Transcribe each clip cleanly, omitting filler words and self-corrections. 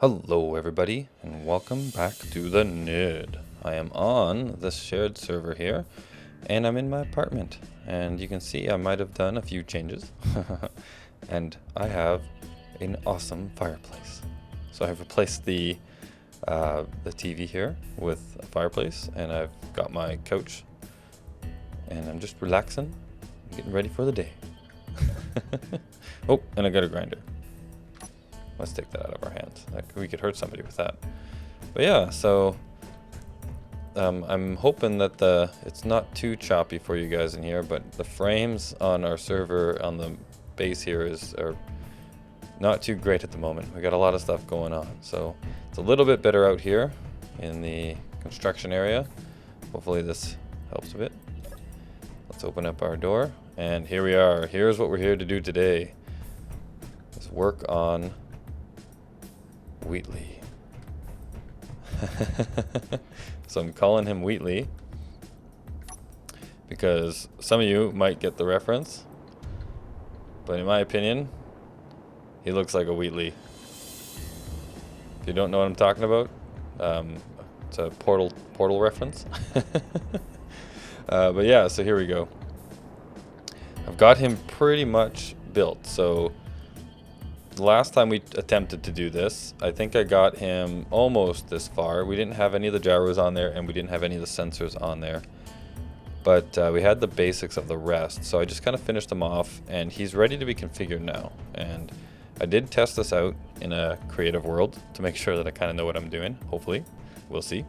Hello everybody, and welcome back to the Nidd. I am on the shared server here, and I'm in my apartment. And you can see I might have done a few changes. And I have an awesome fireplace. So I've replaced the TV here with a fireplace, and I've got my couch, and I'm just relaxing, getting ready for the day. Oh, and I got a grinder. Let's take that out of our hands. Like, we could hurt somebody with that. But yeah, so I'm hoping that it's not too choppy for you guys in here, but the frames on our server on the base here are not too great at the moment. We got a lot of stuff going on, so it's a little bit better out here in the construction area. Hopefully this helps a bit. Let's open up our door, and here we are. Here's what we're here to do today. Let's work on Wheatley. So I'm calling him Wheatley because some of you might get the reference, but in my opinion, he looks like a Wheatley. If you don't know what I'm talking about, it's a portal reference. But yeah, so here we go. I've got him pretty much built. So the last time we attempted to do this, I think I got him almost this far. We didn't have any of the gyros on there, and we didn't have any of the sensors on there. But we had the basics of the rest, so I just kind of finished him off, and he's ready to be configured now. And I did test this out in a creative world to make sure that I kind of know what I'm doing. Hopefully, we'll see.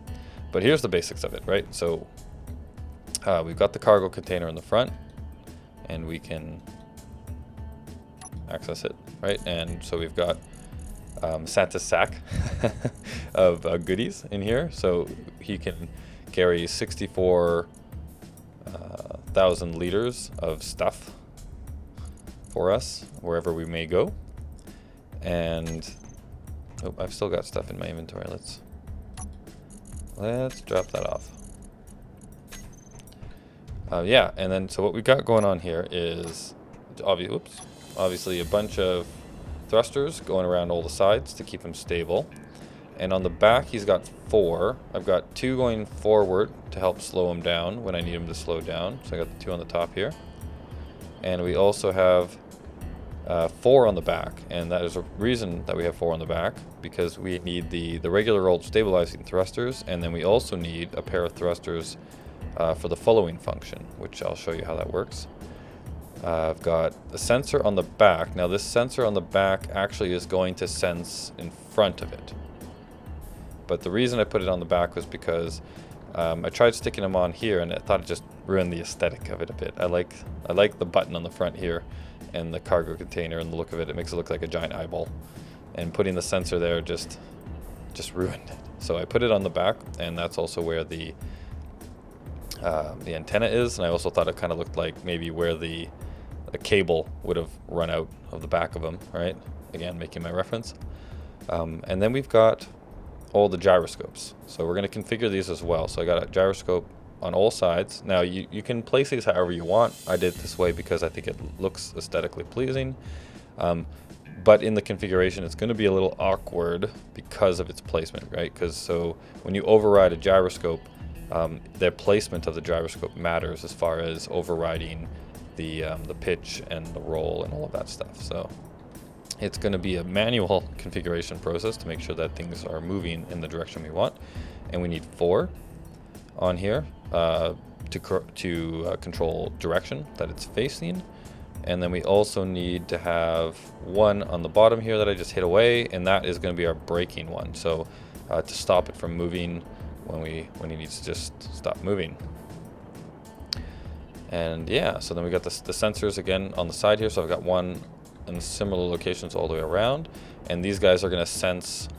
But here's the basics of it, right? So we've got the cargo container in the front, and we can access it, right? And so we've got Santa's sack of goodies in here, so he can carry 64,000 liters of stuff for us wherever we may go. And oh, I've still got stuff in my inventory. Let's drop that off. Yeah, and then so what we got going on here is obviously a bunch of thrusters going around all the sides to keep him stable. And on the back he's got 4. I've got 2 going forward to help slow him down when I need him to slow down. So I got the 2 on the top here. And we also have 4 on the back, and that is a reason that we have 4 on the back, because we need the regular old stabilizing thrusters, and then we also need a pair of thrusters for the following function, which I'll show you how that works. I've got a sensor on the back. Now this sensor on the back actually is going to sense in front of it. But the reason I put it on the back was because I tried sticking them on here, and I thought it just ruined the aesthetic of it a bit. I like the button on the front here and the cargo container and the look of it. It makes it look like a giant eyeball. And putting the sensor there just ruined it. So I put it on the back, and that's also where the antenna is. And I also thought it kind of looked like maybe where the cable would have run out of the back of them, right? Again, making my reference. And then we've got all the gyroscopes. So we're going to configure these as well. So I got a gyroscope on all sides. Now you can place these however you want. I did it this way because I think it looks aesthetically pleasing. But in the configuration, it's going to be a little awkward because of its placement, right? Because so when you override a gyroscope, the placement of the gyroscope matters as far as overriding the pitch and the roll and all of that stuff. So it's going to be a manual configuration process to make sure that things are moving in the direction we want. And we need 4 on here to control direction that it's facing. And then we also need to have 1 on the bottom here that I just hit away, and that is going to be our braking one. So to stop it from moving when he needs to just stop moving. And yeah, so then we got the sensors again on the side here. So I've got 1 in similar locations all the way around, and these guys are going to sense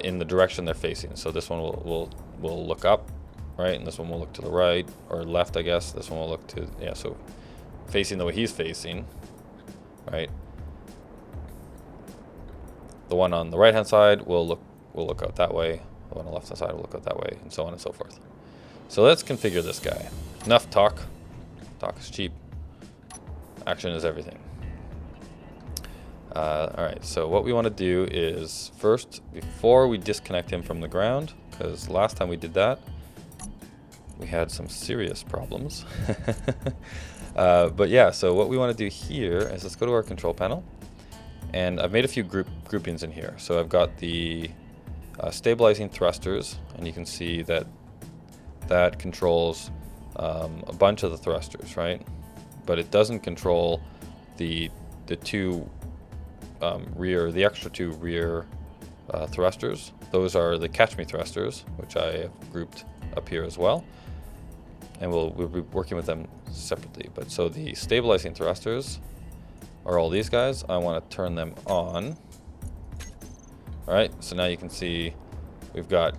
in the direction they're facing. So this one will look up, right, and this one will look to the right or left, I guess. This one will look to, yeah, so facing the way he's facing, right. The one on the right hand side will look out that way. The one on the left hand side will look out that way, and so on and so forth. So let's configure this guy. Enough talk. Talk is cheap. Action is everything. Alright, so what we want to do is first, before we disconnect him from the ground, because last time we did that, we had some serious problems. But yeah, so what we want to do here is let's go to our control panel. And I've made a few groupings in here. So I've got the stabilizing thrusters, and you can see that that controls a bunch of the thrusters, right? But it doesn't control the two the extra two rear thrusters. Those are the catch me thrusters, which I have grouped up here as well. And we'll be working with them separately. But so the stabilizing thrusters are all these guys. I want to turn them on. All right, so now you can see we've got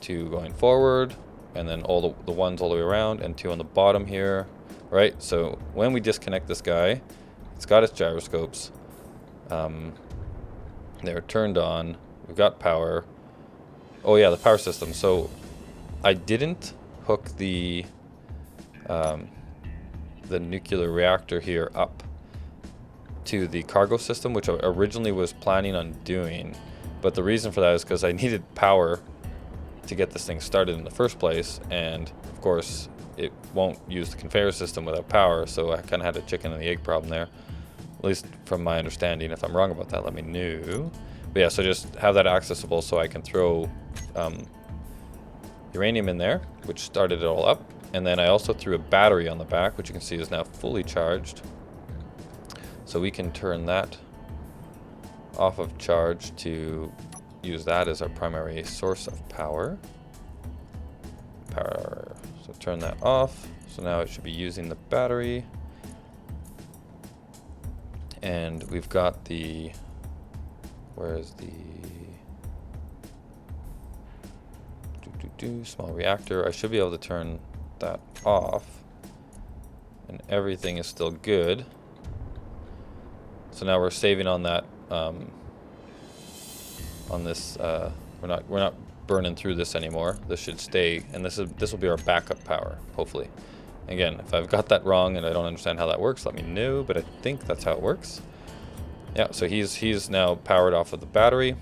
two going forward, and then all the ones all the way around, and two on the bottom here. All right, so when we disconnect this guy, it's got its gyroscopes. They're turned on. We've got power. Oh yeah, the power system. So I didn't hook the nuclear reactor here up to the cargo system, which I originally was planning on doing. But the reason for that is because I needed power to get this thing started in the first place, and of course it won't use the conveyor system without power, so I kind of had a chicken and the egg problem there, at least from my understanding. If I'm wrong about that, let me know. But yeah, so just have that accessible so I can throw uranium in there, which started it all up. And then I also threw a battery on the back, which you can see is now fully charged. So we can turn that off of charge to use that as our primary source of power. So turn that off. So now it should be using the battery. And we've got the, where is the small reactor? I should be able to turn that off, and everything is still good. So now we're saving on that, on this. We're not burning through this anymore. This should stay, and this will be our backup power, hopefully. Again, if I've got that wrong and I don't understand how that works, let me know. But I think that's how it works. Yeah. So he's now powered off of the battery,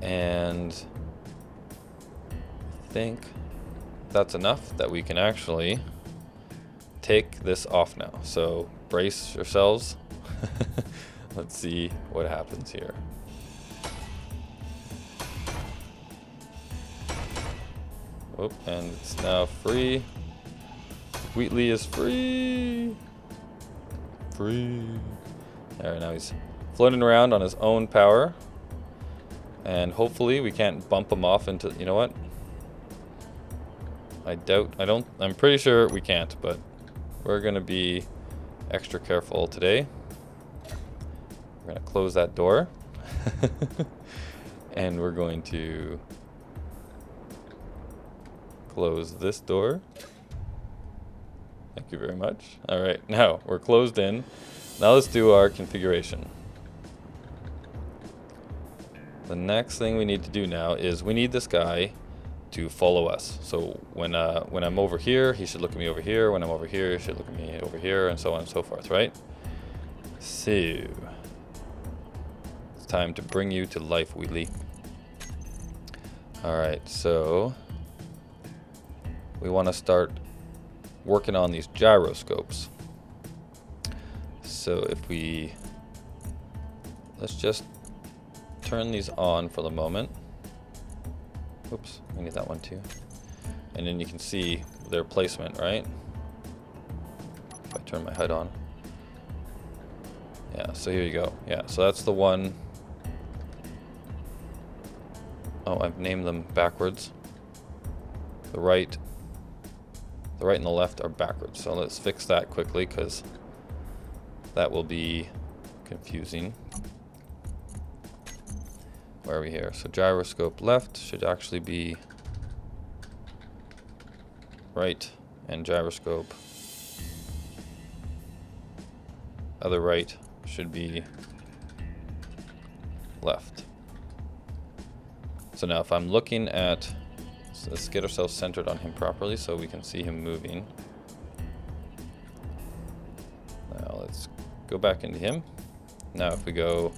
and I think that's enough that we can actually take this off now. So brace yourselves. Let's see what happens here. Oh, and it's now free. Wheatley is free. Free. There, now he's floating around on his own power. And hopefully we can't bump him off into, you know what? I'm pretty sure we can't, but we're gonna be extra careful today. We're gonna close that door. And we're going to close this door. Thank you very much. All right, now we're closed in. Now let's do our configuration. The next thing we need to do now is we need this guy to follow us. So when I'm over here, he should look at me over here. When I'm over here, he should look at me over here, and so on and so forth, right? So it's time to bring you to life, Wheatley. All right, so we want to start working on these gyroscopes. So if let's just turn these on for the moment. Oops, we need that one too. And then you can see their placement, right? If I turn my HUD on. Yeah, so here you go. Yeah, so that's the one. Oh, I've named them backwards. The right and the left are backwards. So let's fix that quickly, because that will be confusing. Where are we here? So gyroscope left should actually be right, and gyroscope other right should be left. So now if I'm looking at, so let's get ourselves centered on him properly so we can see him moving. Now let's go back into him. Now if we go,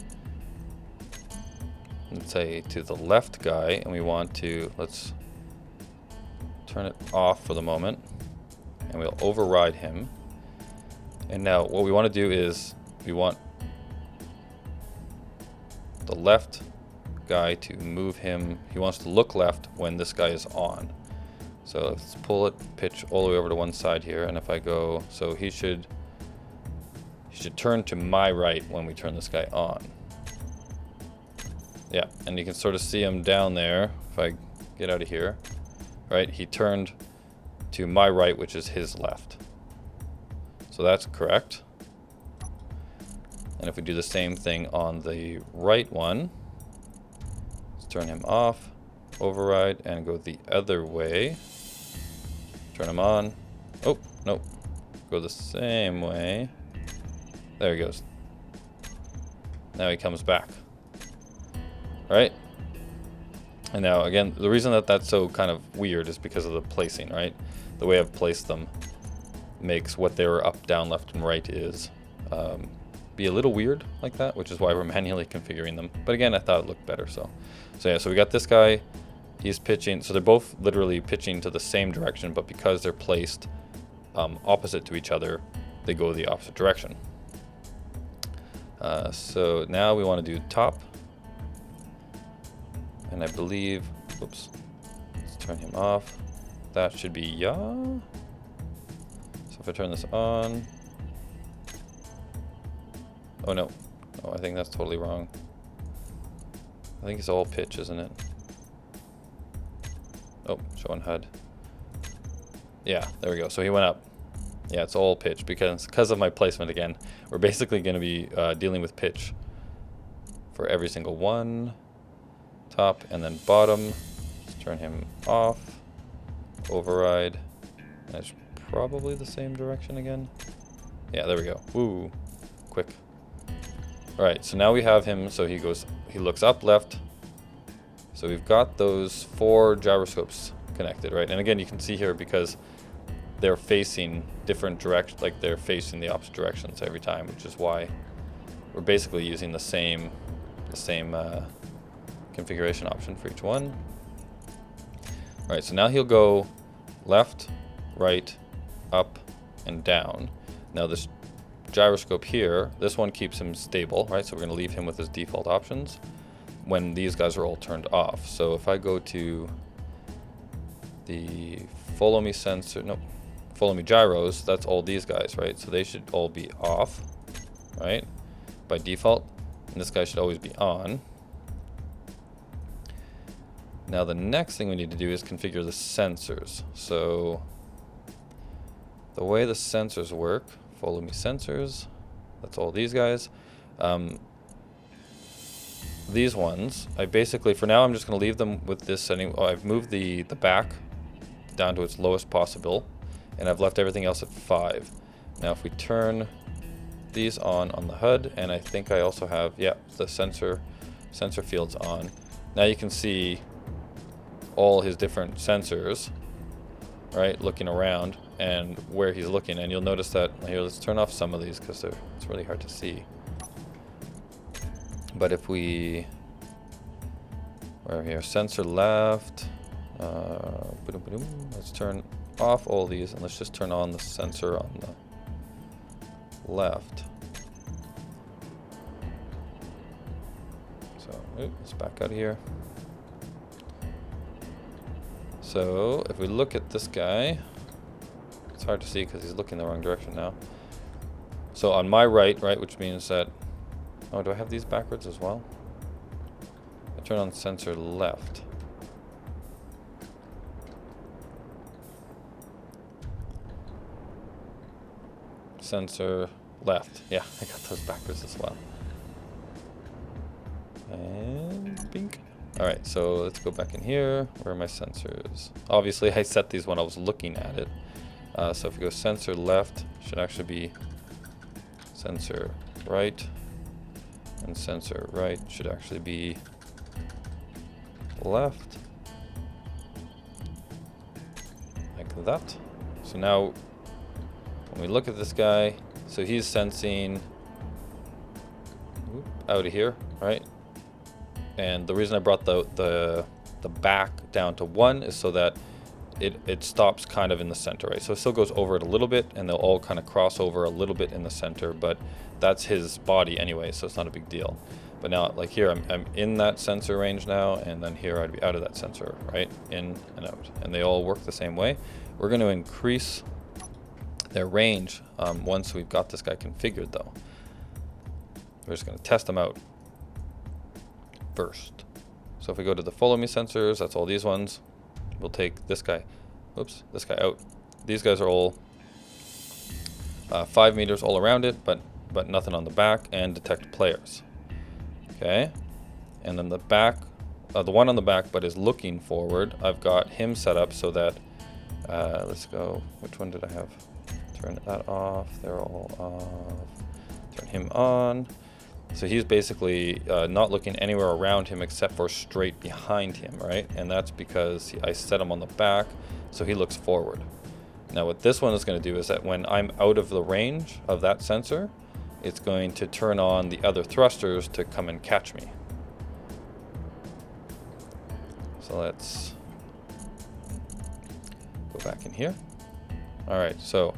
let's say, to the left guy, and we want to, let's turn it off for the moment, and we'll override him. And now what we want to do is we want the left guy to move him. He wants to look left when this guy is on. So let's pull it, pitch all the way over to one side here, and if I go, so he should turn to my right when we turn this guy on. Yeah, and you can sort of see him down there. If I get out of here, right, he turned to my right, which is his left. So that's correct. And if we do the same thing on the right one, let's turn him off, override, and go the other way. Turn him on. Oh, nope. Go the same way. There he goes. Now he comes back. Right? And now, again, the reason that that's so kind of weird is because of the placing, right? The way I've placed them makes what they were up, down, left, and right is be a little weird like that, which is why we're manually configuring them. But again, I thought it looked better, so yeah, so we got this guy, he's pitching, so they're both literally pitching to the same direction, but because they're placed opposite to each other, they go the opposite direction. So now we want to do top, and I believe, oops, let's turn him off. That should be yeah. So if I turn this on, oh no, oh, I think that's totally wrong. I think it's all pitch, isn't it? Oh, showing HUD. Yeah, there we go. So he went up. Yeah, it's all pitch because of my placement again. We're basically going to be dealing with pitch for every single one. Top and then bottom. Let's turn him off. Override. That's probably the same direction again. Yeah, there we go. Woo, quick. All right, so now we have him. So he looks up, left. So we've got those 4 gyroscopes connected, right? And again, you can see here because they're facing different directions, like they're facing the opposite directions every time, which is why we're basically using the same configuration option for each one. All right, so now he'll go left, right, up, and down. Now this gyroscope here, this one keeps him stable, right? So we're going to leave him with his default options when these guys are all turned off. So if I go to the follow me sensor, no, follow me gyros, that's all these guys, right? So they should all be off, right, by default, and this guy should always be on. Now the next thing we need to do is configure the sensors. So the way the sensors work, follow me sensors, that's all these guys. These ones, I basically, for now, I'm just going to leave them with this setting. Oh, I've moved the back down to its lowest possible, and I've left everything else at 5. Now if we turn these on the HUD, and I think I also have, yeah, the sensor fields on. Now you can see all his different sensors, right, looking around and where he's looking. And you'll notice that, here, let's turn off some of these because it's really hard to see. But if we, where here, sensor left, let's turn off all these and let's just turn on the sensor on the left. So let's back out of here. So if we look at this guy, it's hard to see because he's looking the wrong direction now. So on my right, which means that, oh, do I have these backwards as well? I turn on sensor left. Sensor left. Yeah, I got those backwards as well. And bink. All right, so let's go back in here. Where are my sensors? Obviously, I set these when I was looking at it. So if we go sensor left, should actually be sensor right. And sensor right should actually be left. Like that. So now, when we look at this guy, so he's sensing, out of here, right? And the reason I brought the back down to 1 is so that it stops kind of in the center, right? So it still goes over it a little bit, and they'll all kind of cross over a little bit in the center, but that's his body anyway, so it's not a big deal. But now, like here, I'm in that sensor range now, and then here I'd be out of that sensor, right? In and out. And they all work the same way. We're going to increase their range once we've got this guy configured, though. We're just going to test them out first. So if we go to the follow me sensors, that's all these ones. We'll take this guy, oops, this guy out. These guys are all 5 meters all around it, but nothing on the back, and detect players. Okay, and then the back, the one on the back but is looking forward, I've got him set up so that, let's go, which one did I have? Turn that off, they're all off, turn him on. So he's basically not looking anywhere around him except for straight behind him, right? And that's because I set him on the back, so he looks forward. Now what this one is going to do is that when I'm out of the range of that sensor, it's going to turn on the other thrusters to come and catch me. So let's go back in here. All right, so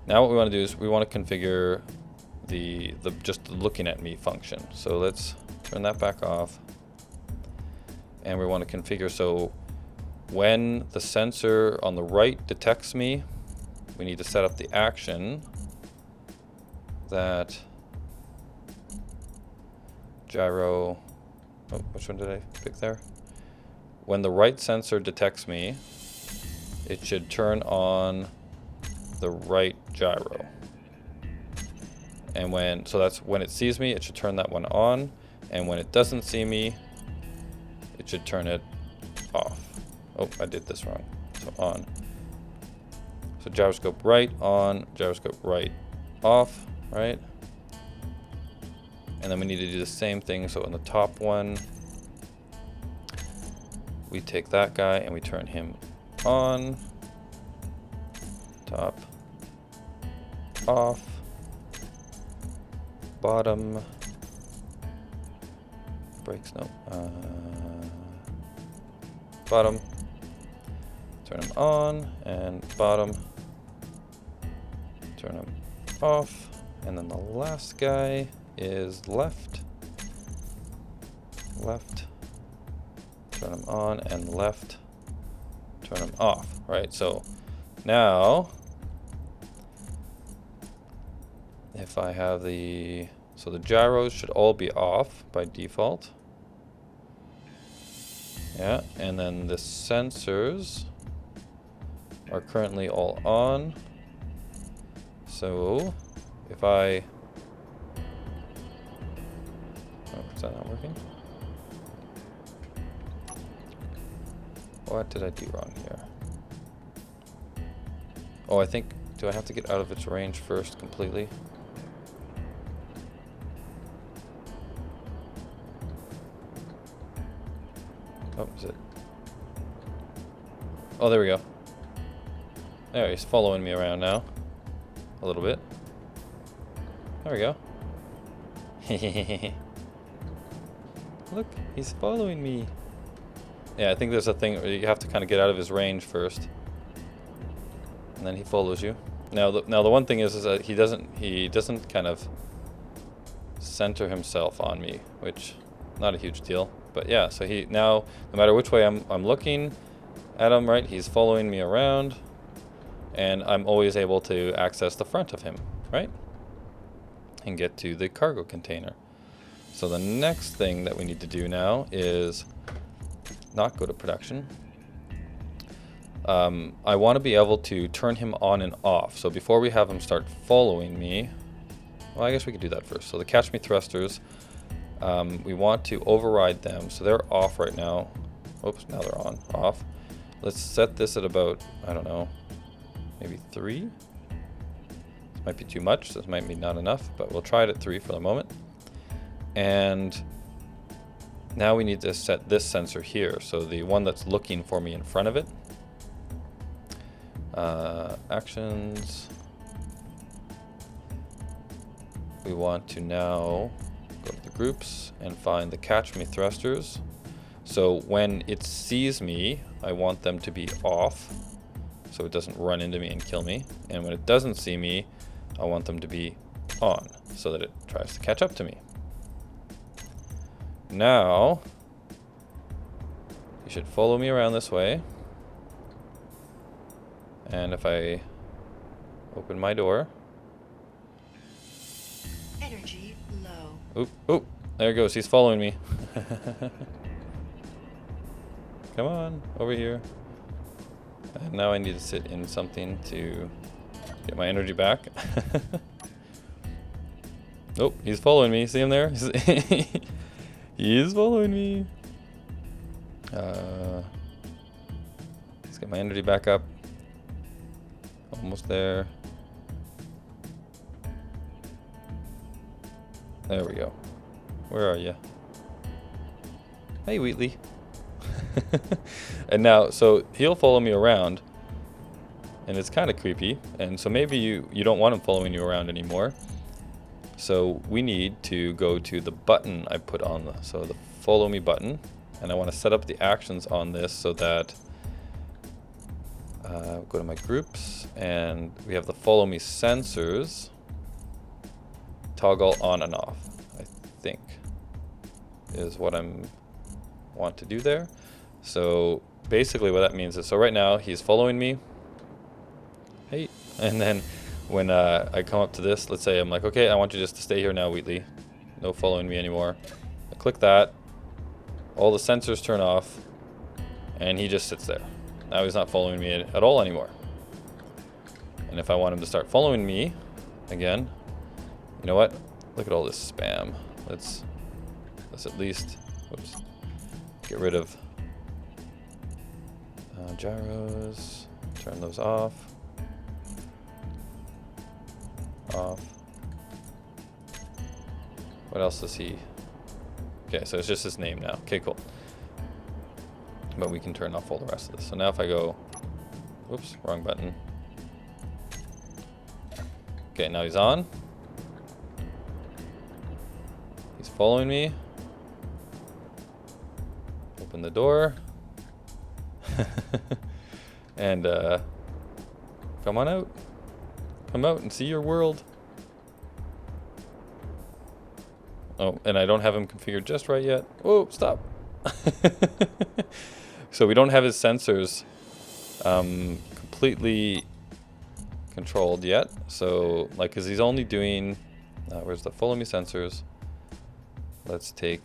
now what we want to do is we want to configure the just looking at me function. So let's turn that back off, and we want to configure so when the sensor on the right detects me, we need to set up the action that gyro, oh, which one did I pick there? When the right sensor detects me, it should turn on the right gyro. And so that's when it sees me, it should turn that one on. And when it doesn't see me, it should turn it off. Oh, I did this wrong. So on. So gyroscope right, on, gyroscope right, off, right? And then we need to do the same thing. So on the top one, we take that guy and we turn him on, top, off, bottom, brakes, no, bottom, turn them on, and bottom, turn them off, and then the last guy is left, turn them on, and left, turn them off, right? So now, if I have so the gyros should all be off by default. Yeah, and then the sensors are currently all on. So if oh, is that not working? What did I do wrong here? Oh, I think, do I have to get out of its range first completely? Oh, is it? Oh, there we go. There, he's following me around now. A little bit. There we go. Look, he's following me. Yeah, I think there's a thing where you have to kind of get out of his range first. And then he follows you. Now the one thing is that he doesn't kind of center himself on me, which not a huge deal. But yeah, so now no matter which way I'm looking at him, right, he's following me around, and I'm always able to access the front of him, right, and get to the cargo container. So the next thing that we need to do now is not go to production. I want to be able to turn him on and off. So before we have him start following me, well, I guess we could do that first. So the catch me thrusters, we want to override them. So they're off right now. Oops, now they're on, off. Let's set this at about, I don't know, maybe 3. This might be too much. This might be not enough, but we'll try it at 3 for the moment. And now we need to set this sensor here. So the one that's looking for me in front of it. Actions. We want to now groups and find the catch me thrusters. So when it sees me, I want them to be off, so it doesn't run into me and kill me. And when it doesn't see me, I want them to be on, so that it tries to catch up to me. Now, you should follow me around this way. And if I open my door. Energy low. Oop, oop, there it goes, he's following me. Come on, over here. And now I need to sit in something to get my energy back. Nope, he's following me. See him there? He is following me. Let's get my energy back up. Almost there. There we go. Where are you? Hey, Wheatley. And now, so he'll follow me around, and it's kind of creepy, and so maybe you don't want him following you around anymore. So we need to go to the button I put on so the follow me button, and I want to set up the actions on this so that go to my groups, and we have the follow me sensors toggle on and off, I think is what I'm want to do there. So basically what that means is, so right now he's following me, hey, and then when I come up to this, let's say I'm like, okay, I want you just to stay here now, Wheatley, no following me anymore. I click that, all the sensors turn off, and he just sits there. Now he's not following me at all anymore. And if I want him to start following me again, you know what, look at all this spam. Let's at least, whoops, get rid of gyros, turn those off. What else does he? Okay, so it's just his name now. Okay, cool. But we can turn off all the rest of this. So now if I go, whoops, wrong button. Okay, now he's on. He's following me. Open the door. And come on out. Come out and see your world. Oh, and I don't have him configured just right yet. Whoa, stop. So we don't have his sensors completely controlled yet. So, like, because he's only doing, where's the follow me sensors? Let's take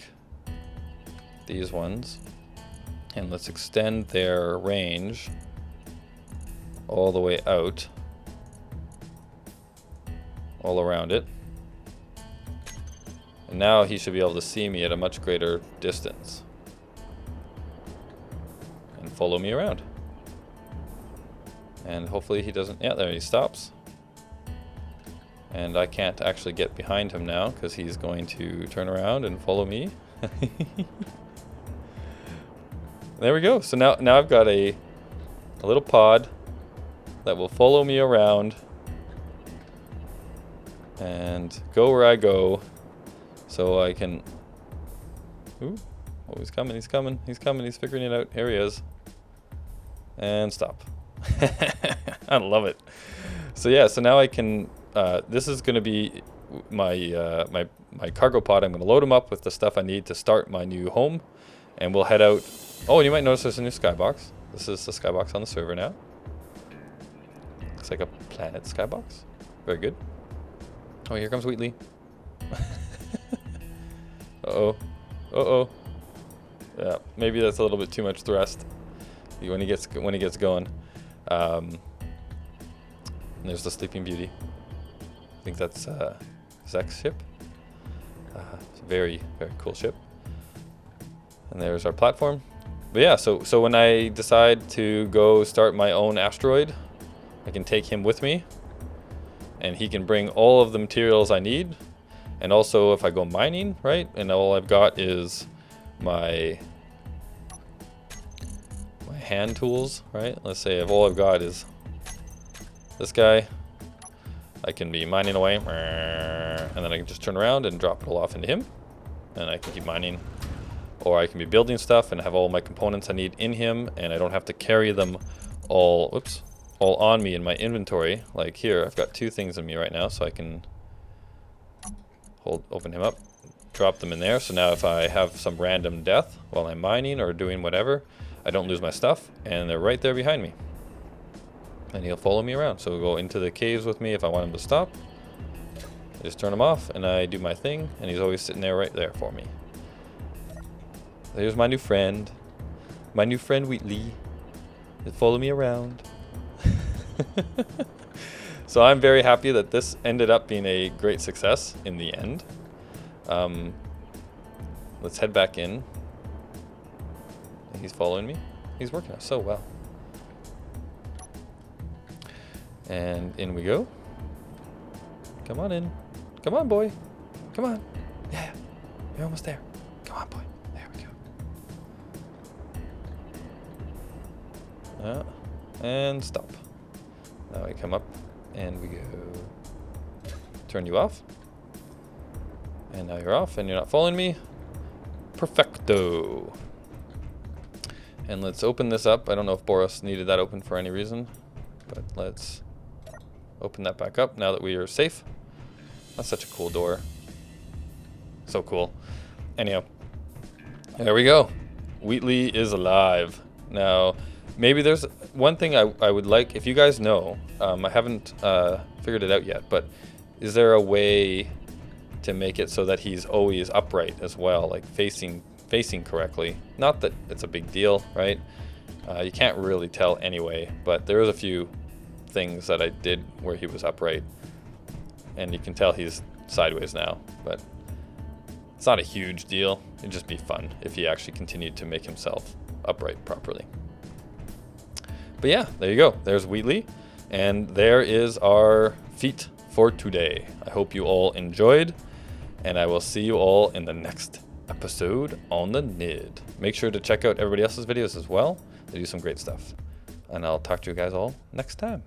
these ones and let's extend their range all the way out, all around it. And now he should be able to see me at a much greater distance and follow me around. And hopefully he doesn't, yeah, there he stops. And I can't actually get behind him now because he's going to turn around and follow me. There we go. So now I've got a little pod that will follow me around and go where I go, so I can. Ooh, oh, he's coming! He's coming! He's coming! He's figuring it out. Here he is. And stop. I love it. So yeah. So now I can. This is going to be my my cargo pod. I'm going to load him up with the stuff I need to start my new home, and we'll head out. Oh, and you might notice there's a new skybox. This is the skybox on the server now. Looks like a planet skybox. Very good. Oh, here comes Wheatley. Uh-oh. Uh-oh. Yeah, maybe that's a little bit too much thrust when he gets going. And there's the Sleeping Beauty. I think that's Zek's ship. It's a very, very cool ship. And there's our platform. But yeah, so when I decide to go start my own asteroid, I can take him with me, and he can bring all of the materials I need. And also if I go mining, right, and all I've got is my hand tools, right? Let's say if all I've got is this guy, I can be mining away, and then I can just turn around and drop it all off into him. and I can keep mining. Or I can be building stuff and have all my components I need in him, and I don't have to carry them all, whoops, all on me in my inventory. Like here, I've got 2 things in me right now, so I can open him up, drop them in there. So now if I have some random death while I'm mining or doing whatever, I don't lose my stuff, and they're right there behind me. And he'll follow me around. So he'll go into the caves with me if I want him to stop. I just turn him off, and I do my thing, and he's always sitting there right there for me. There's my new friend. My new friend Wheatley. He'll follow me around. So I'm very happy that this ended up being a great success in the end. Let's head back in. He's following me. He's working out so well. And in we go. Come on in. Come on, boy. Come on. Yeah, you're almost there. Come on, boy. There we go. And stop. Now we come up and we go. Turn you off. And now you're off and you're not following me. Perfecto. And let's open this up. I don't know if Boris needed that open for any reason, but let's open that back up now that we are safe. That's such a cool door. So cool. Anyhow, there we go. Wheatley is alive. Now, maybe there's one thing I would like, if you guys know, I haven't figured it out yet, but is there a way to make it so that he's always upright as well, like facing correctly? Not that it's a big deal, right? You can't really tell anyway, but there is a few things that I did where he was upright, and you can tell he's sideways now, but it's not a huge deal. It'd just be fun if he actually continued to make himself upright properly. But yeah, there you go. There's Wheatley, and there is our feat for today. I hope you all enjoyed, and I will see you all in the next episode on the Nidd. Make sure to check out everybody else's videos as well. They do some great stuff. And I'll talk to you guys all next time.